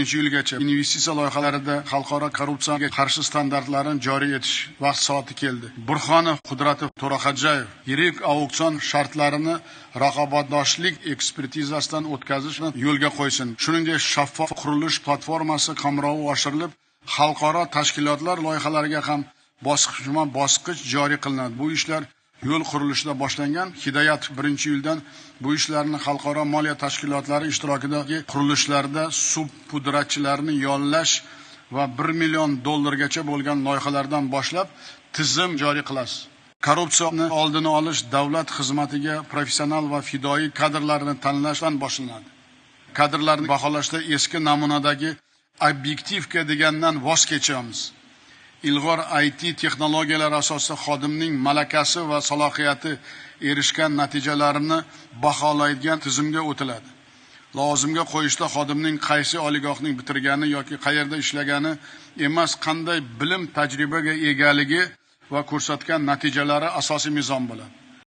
yilgacha investitsiya loyihalarida xalqaro korrupsiyaga qarshi standartlarni joriy etish vaqt soati keldi. Burxonov Qudratov To'raxo'jayev yirik auksion shartlarini raqobatbardoshlik ekspertizasidan o'tkazishni yo'lga qo'ysin. Shuningdek, shaffof qurilish platformasi qamrovi oshirilib, xalqaro tashkilotlar loyihalariga ham bosqichma-bosqich joriy qilinadi. Bu ishlar yo'l qurilishida boshlangan. Hidoyat 1-yildan bu ishlarni xalqaro moliya tashkilotlari ishtirokidagi qurilishlarda suv pudratchilarini yollash va $1 million bo'lgan loyihalardan boshlab tizim joriy qilasiz. Korrupsiyani oldini olish davlat xizmatiga professional va fidoyi kadrlarni tanlashdan boshlanadi. Kadrlarni baholashda eski namunadagi obyektivka degandan voz kechamiz. Ilg'or IT texnologiyalar asosida xodimning malakasi va salohiyati erishgan natijalarini baholaydigan tizimga o'tiladi. Lozimga qo'yishda xodimning qaysi oliygohning bitirgani yoki qayerda ishlagani emas, qanday bilim tajribaga egaligi va ko'rsatgan natijalari asosiy mezon bo'ladi.